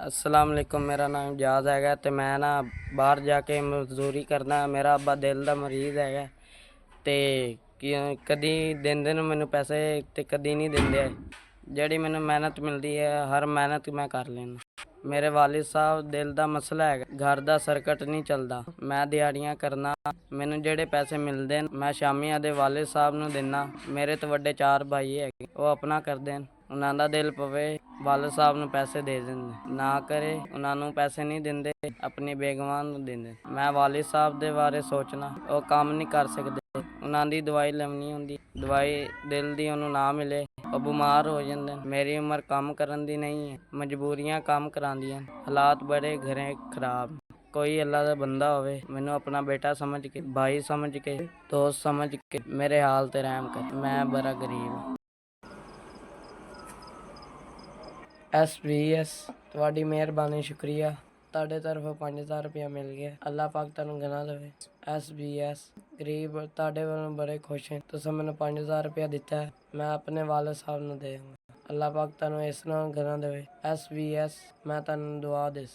अस्सलाम वालेकुम। मेरा नाम जाज हैगा ते मैं ना बाहर जाके मजदूरी करना। मेरा अब्बा दिल दा मरीज़ हैगा ते कदी दिंदे ने मैनू पैसे ते कदी नहीं दिंदे। ਜਿਹੜੀ ਮੈਨੂੰ ਮਿਹਨਤ ਮਿਲਦੀ ਹੈ ਹਰ ਮਿਹਨਤ ਮੈਂ ਕਰ ਲੈਂਦਾ। ਮੇਰੇ ਵਾਲਿਦ ਸਾਹਿਬ ਦਿਲ ਦਾ ਮਸਲਾ ਹੈਗਾ, ਘਰ ਦਾ ਸਰਕਟ ਨਹੀਂ ਚੱਲਦਾ। ਮੈਂ ਦਿਹਾੜੀਆਂ ਕਰਨਾ, ਮੈਨੂੰ ਜਿਹੜੇ ਪੈਸੇ ਮਿਲਦੇ ਨੇ ਮੈਂ ਸ਼ਾਮੀ ਆਦੇ ਵਾਲਿਦ ਸਾਹਿਬ ਨੂੰ ਦਿੰਦਾ। ਮੇਰੇ ਤੋਂ ਵੱਡੇ 4 ਭਾਈ ਹੈਗੇ, ਉਹ ਆਪਣਾ ਕਰਦੇ ਨੇ। ਉਹਨਾਂ ਦਾ ਦਿਲ ਪਵੇ ਵਾਲਿਦ ਸਾਹਿਬ ਨੂੰ ਪੈਸੇ ਦੇ ਦਿੰਦੇ, ਨਾ ਕਰੇ ਉਹਨਾਂ ਨੂੰ ਪੈਸੇ ਨਹੀਂ ਦਿੰਦੇ, ਆਪਣੀ ਬੇਗਮਾਂ ਨੂੰ ਦਿੰਦੇ। ਮੈਂ ਵਾਲਿਦ ਸਾਹਿਬ ਦੇ ਬਾਰੇ ਸੋਚਣਾ, ਉਹ ਕੰਮ ਨਹੀਂ ਕਰ ਸਕਦੇ। ਉਹਨਾਂ ਦੀ ਦਵਾਈ ਲੈਣੀ ਹੁੰਦੀ, ਦਵਾਈ ਦਿਲ ਦੀ ਉਹਨੂੰ ਨਾ ਮਿਲੇ, ਉਹ ਬਿਮਾਰ ਹੋ ਜਾਂਦੇ। ਮੇਰੀ ਉਮਰ ਕੰਮ ਕਰਨ ਦੀ ਨਹੀਂ ਹੈ, ਮਜਬੂਰੀਆਂ ਕੰਮ ਕਰਾਉਂਦੀਆਂ। ਹਾਲਾਤ ਬੜੇ ਘਰੇ ਖਰਾਬ। ਕੋਈ ਅੱਲਾ ਦਾ ਬੰਦਾ ਹੋਵੇ, ਮੈਨੂੰ ਆਪਣਾ ਬੇਟਾ ਸਮਝ ਕੇ, ਭਾਈ ਸਮਝ ਕੇ, ਦੋਸਤ ਸਮਝ ਕੇ ਮੇਰੇ ਹਾਲ ਤੇ ਰਹਿਮ ਕਰ। ਮੈਂ ਬੜਾ ਗਰੀਬ ਹਾਂ। SBS ਤੁਹਾਡੀ ਮਿਹਰਬਾਨੀ, ਸ਼ੁਕਰੀਆ। ਤੁਹਾਡੇ ਤਰਫੋਂ 5000 ਰੁਪਇਆ ਮਿਲ ਗਿਆ। ਅੱਲਾ ਪਾਕ ਤੁਹਾਨੂੰ ਗਨਾ ਦੇਵੇ। SBS ਗਰੀਬ ਤੁਹਾਡੇ ਵੱਲੋਂ ਬੜੇ ਖੁਸ਼ ਹਾਂ। ਤੁਸੀਂ ਮੈਨੂੰ 5000 ਰੁਪਇਆ ਦਿੱਤਾ ਹੈ, ਮੈਂ ਆਪਣੇ ਵਾਲਿਦ ਸਾਹਿਬ ਨੂੰ ਦੇਵਾਂਗਾ। ਅੱਲਾ ਪਾਕ ਤੁਹਾਨੂੰ ਇਸ ਨਾਲ ਗਨਾ ਦੇਵੇ। SBS ਮੈਂ ਤੁਹਾਨੂੰ ਦੁਆ ਦੇ